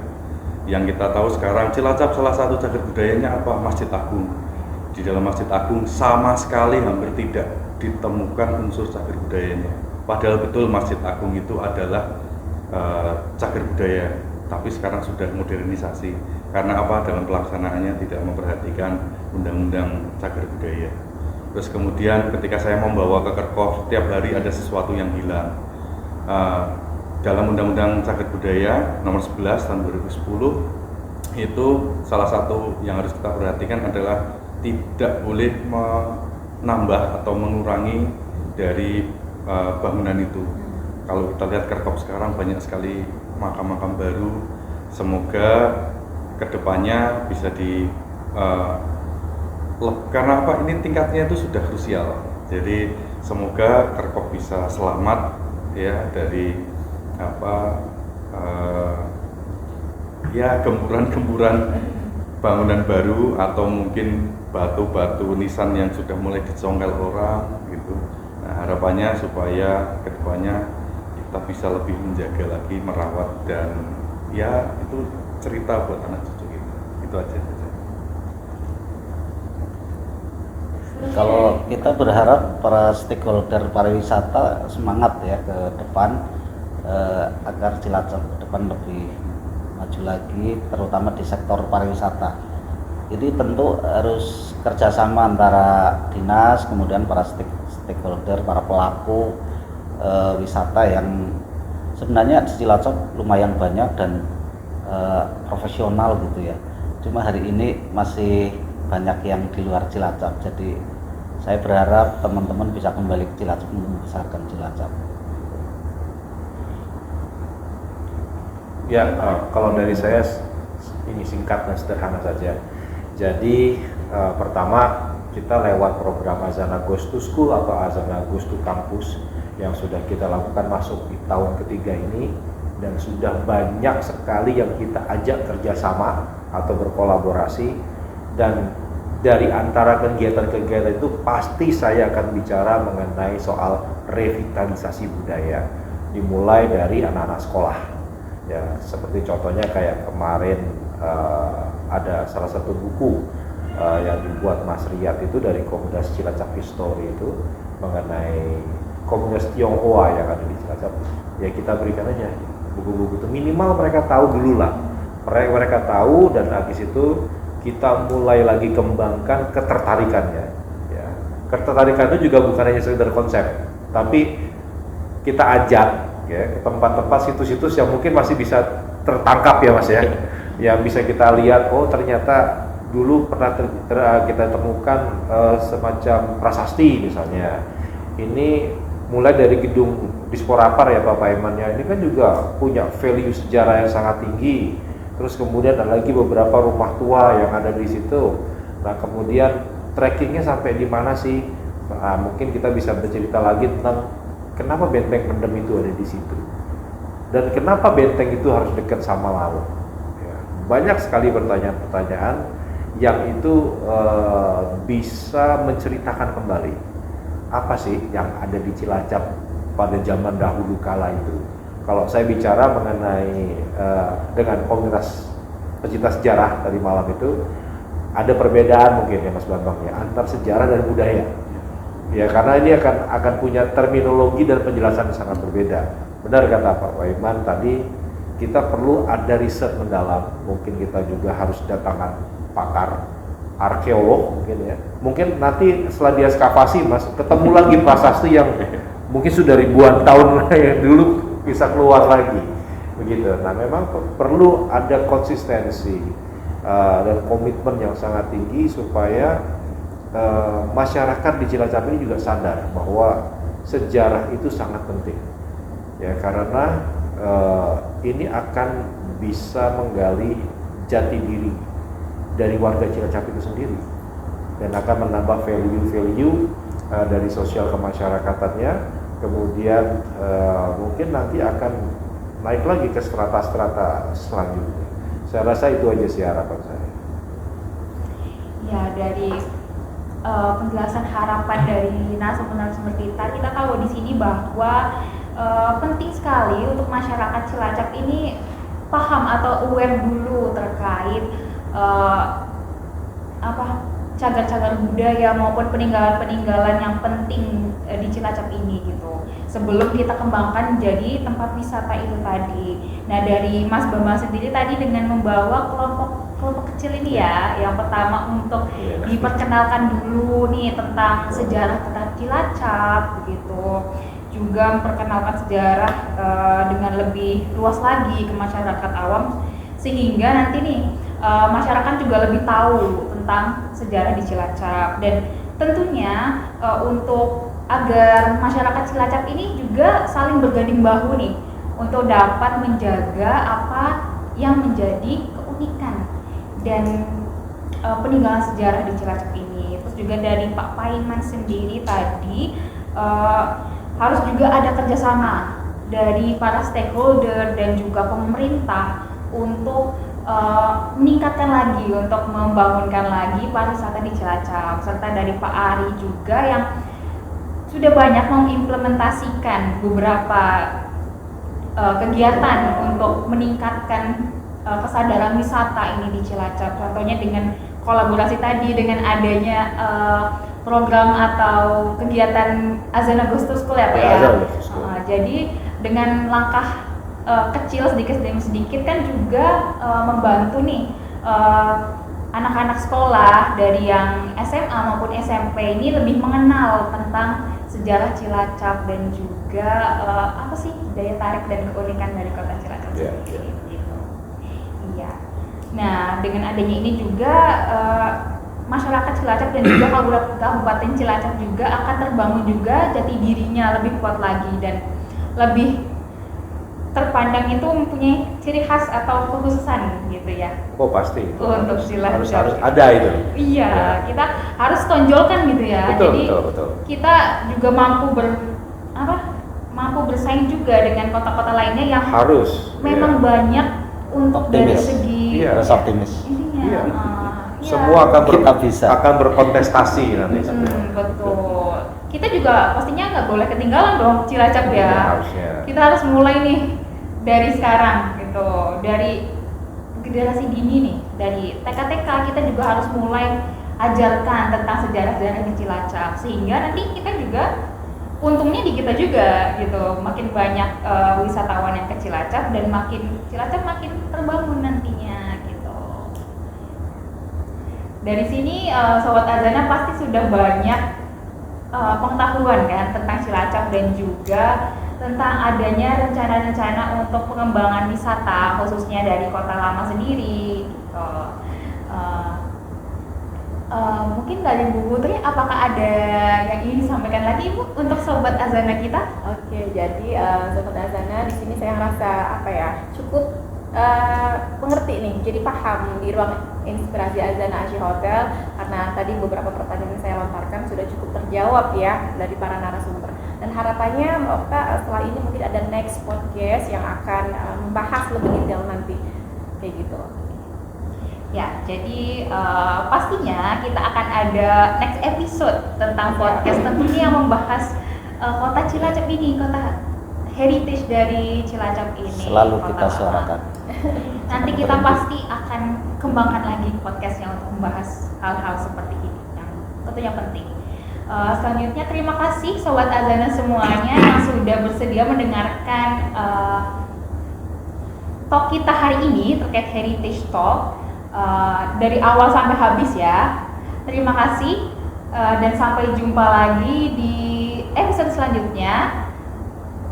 [SPEAKER 3] Yang kita tahu sekarang Cilacap salah satu cagar budayanya apa? Masjid Agung. Di dalam Masjid Agung sama sekali hampir tidak ditemukan unsur cagar budayanya. Padahal betul Masjid Agung itu adalah cagar budaya, tapi sekarang sudah modernisasi. Karena apa? Dalam pelaksanaannya tidak memperhatikan undang-undang cagar budaya. Terus kemudian ketika saya membawa ke Kerkov, tiap hari ada sesuatu yang hilang. Dalam Undang-Undang Cagar Budaya nomor 11 tahun 2010 itu salah satu yang harus kita perhatikan adalah tidak boleh menambah atau mengurangi dari bangunan itu. Kalau kita lihat Kerkop sekarang banyak sekali makam-makam baru. Semoga kedepannya bisa karena apa, ini tingkatnya itu sudah krusial. Jadi semoga Kerkop bisa selamat ya dari eh, ya gempuran-gempuran bangunan baru atau mungkin batu-batu nisan yang sudah mulai dicongkel orang gitu. Nah, harapannya supaya kedepannya kita bisa lebih menjaga lagi, merawat, dan ya itu cerita buat anak cucu kita. Itu aja.
[SPEAKER 5] Kalau kita berharap para stakeholder pariwisata semangat ya ke depan agar Cilacap ke depan lebih maju lagi, terutama di sektor pariwisata. Jadi tentu harus kerjasama antara dinas, kemudian para stakeholder, para pelaku wisata yang sebenarnya di Cilacap lumayan banyak dan profesional gitu ya. Cuma hari ini masih banyak yang di luar Cilacap. Jadi saya berharap teman-teman bisa kembali ke Cilacap membesarkan Cilacap.
[SPEAKER 4] Ya, kalau dari saya ini singkat dan sederhana saja. Jadi pertama kita lewat program Azana Goes to School atau Azana Goes to Campus yang sudah kita lakukan masuk di tahun ketiga ini, dan sudah banyak sekali yang kita ajak kerjasama atau berkolaborasi. Dan dari antara kegiatan-kegiatan itu pasti saya akan bicara mengenai soal revitalisasi budaya, dimulai dari anak-anak sekolah. Ya, seperti contohnya kayak kemarin ada salah satu buku yang dibuat Mas Riyad itu dari Komunitas Cilacap History itu mengenai komunitas Tionghoa yang ada di Cilacap. Ya kita berikan aja buku-buku itu, minimal mereka tahu dulu lah. Mereka tahu, dan habis itu kita mulai lagi kembangkan ketertarikannya. Ya. Ketertarikan itu juga bukan hanya sekedar konsep, tapi kita ajak ya ke tempat-tempat, situs-situs yang mungkin masih bisa tertangkap ya Mas ya, yang bisa kita lihat, oh ternyata dulu pernah kita temukan semacam prasasti misalnya. Ini mulai dari gedung Disporapar ya Bapak Imannya, ini kan juga punya value sejarah yang sangat tinggi. Terus kemudian ada lagi beberapa rumah tua yang ada di situ. Nah kemudian trekkingnya sampai di mana sih? Nah, mungkin kita bisa bercerita lagi tentang kenapa benteng Pendem itu ada di situ, dan kenapa benteng itu harus dekat sama laut. Ya, banyak sekali pertanyaan-pertanyaan yang itu bisa menceritakan kembali apa sih yang ada di Cilacap pada zaman dahulu kala itu. Kalau saya bicara mengenai dengan komunitas pecinta sejarah tadi malam itu, ada perbedaan mungkin ya Mas Bambang ya antar sejarah dan budaya. Ya karena ini akan punya terminologi dan penjelasan yang sangat berbeda. Benar kata Pak Waiman tadi, kita perlu ada riset mendalam. Mungkin kita juga harus datangkan pakar arkeolog mungkin ya. Mungkin nanti setelah dia eskavasi Mas ketemu lagi prasasti yang mungkin sudah ribuan tahun yang dulu bisa keluar lagi begitu. Nah memang perlu ada konsistensi dan komitmen yang sangat tinggi supaya masyarakat di Cilacap ini juga sadar bahwa sejarah itu sangat penting ya, karena ini akan bisa menggali jati diri dari warga Cilacap itu sendiri dan akan menambah value-value dari sosial kemasyarakatannya. Kemudian mungkin nanti akan naik lagi ke strata-strata selanjutnya. Saya rasa itu aja sih harapan saya.
[SPEAKER 1] Ya dari penjelasan harapan dari narasumber kita tahu di sini bahwa penting sekali untuk masyarakat Cilacap ini paham atau aware dulu terkait cagar-cagar budaya maupun peninggalan-peninggalan yang penting di Cilacap ini gitu, sebelum kita kembangkan menjadi tempat wisata itu tadi. Nah dari Mas Bambang sendiri tadi dengan membawa kelompok kecil ini ya, yang pertama untuk diperkenalkan dulu nih tentang sejarah tentang Cilacap begitu, juga memperkenalkan sejarah dengan lebih luas lagi ke masyarakat awam, sehingga nanti nih masyarakat juga lebih tahu tentang sejarah di Cilacap. Dan tentunya untuk agar masyarakat Cilacap ini juga saling berganding bahu nih untuk dapat menjaga apa yang menjadi keunikan dan peninggalan sejarah di Cilacap ini. Terus juga dari Pak Paiman sendiri tadi harus juga ada kerjasama dari para stakeholder dan juga pemerintah untuk meningkatkan lagi, untuk membangunkan lagi pariwisata di Cilacap, serta dari Pak Ari juga yang sudah banyak mengimplementasikan beberapa kegiatan untuk meningkatkan kesadaran wisata ini di Cilacap. Contohnya dengan kolaborasi tadi, dengan adanya program atau kegiatan Azan Agustus School ya Pak ya.
[SPEAKER 4] Azan Agustus School.
[SPEAKER 1] Jadi dengan langkah kecil sedikit demi sedikit kan juga membantu nih anak-anak sekolah dari yang SMA maupun SMP ini lebih mengenal tentang sejarah Cilacap dan juga apa sih daya tarik dan keunikan dari kota Cilacap sendiri. Gitu. Iya. Nah, dengan adanya ini juga masyarakat Cilacap dan juga Kabupaten Cilacap juga akan terbangun juga jati dirinya lebih kuat lagi dan lebih terpandang itu mempunyai ciri khas atau kekhususan gitu ya.
[SPEAKER 4] Oh pasti.
[SPEAKER 1] Untuk Cilacap.
[SPEAKER 4] Harus ada itu.
[SPEAKER 1] Iya,
[SPEAKER 4] Ya.
[SPEAKER 1] kita harus tonjolkan gitu ya.
[SPEAKER 4] Betul,
[SPEAKER 1] Jadi
[SPEAKER 4] betul.
[SPEAKER 1] kita juga mampu bersaing juga dengan kota-kota lainnya yang
[SPEAKER 4] Harus.
[SPEAKER 1] memang
[SPEAKER 4] Iya.
[SPEAKER 1] banyak untuk dari
[SPEAKER 5] Optimis.
[SPEAKER 1] segi
[SPEAKER 4] Iya.
[SPEAKER 5] Harus optimis.
[SPEAKER 1] ininya.
[SPEAKER 4] Iya.
[SPEAKER 1] Iya.
[SPEAKER 4] Semua
[SPEAKER 5] Kita bisa.
[SPEAKER 4] akan berkontestasi nanti.
[SPEAKER 1] Betul. Kita juga pastinya nggak boleh ketinggalan dong Cilacap ya.
[SPEAKER 4] Iya, harusnya.
[SPEAKER 1] Kita harus mulai nih dari sekarang gitu, dari generasi dini nih, dari TK-TK kita juga harus mulai ajarkan tentang sejarah-sejarah di Cilacap sehingga nanti kita juga untungnya di kita juga gitu, makin banyak wisatawan yang ke Cilacap dan makin Cilacap makin terbangun nantinya gitu. Dari sini Sobat Azana pasti sudah banyak pengetahuan kan tentang Cilacap dan juga tentang adanya rencana-rencana untuk pengembangan wisata khususnya dari Kota Lama sendiri gitu. Mungkin dari Bu Putri apakah ada yang ingin disampaikan lagi Bu untuk Sobat Azana kita?
[SPEAKER 2] Oke, jadi Sobat Azana di sini saya ngerasa cukup mengerti nih, jadi paham di ruang inspirasi Azana Asia Hotel karena tadi beberapa pertanyaan yang saya lontarkan sudah cukup terjawab ya dari para narasumber. Dan harapannya Mbak Okta setelah ini mungkin ada next podcast yang akan membahas lebih detail nanti kayak gitu.
[SPEAKER 1] Ya, jadi pastinya kita akan ada next episode tentang podcast tentunya yang membahas kota Cilacap ini, kota heritage dari Cilacap ini.
[SPEAKER 5] Selalu
[SPEAKER 1] Kota
[SPEAKER 5] kita
[SPEAKER 1] Lama.
[SPEAKER 5] suarakan.
[SPEAKER 1] Nanti kita pasti akan kembangkan lagi podcastnya untuk membahas hal-hal seperti ini yang tentunya penting. Selanjutnya terima kasih Sobat Azana semuanya yang sudah bersedia mendengarkan talk kita hari ini terkait Heritage Talk dari awal sampai habis ya. Terima kasih dan sampai jumpa lagi di episode selanjutnya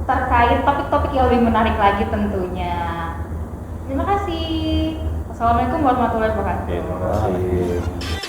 [SPEAKER 1] terkait topik-topik yang lebih menarik lagi tentunya. Terima kasih. Assalamualaikum warahmatullahi wabarakatuh.
[SPEAKER 4] Terima kasih.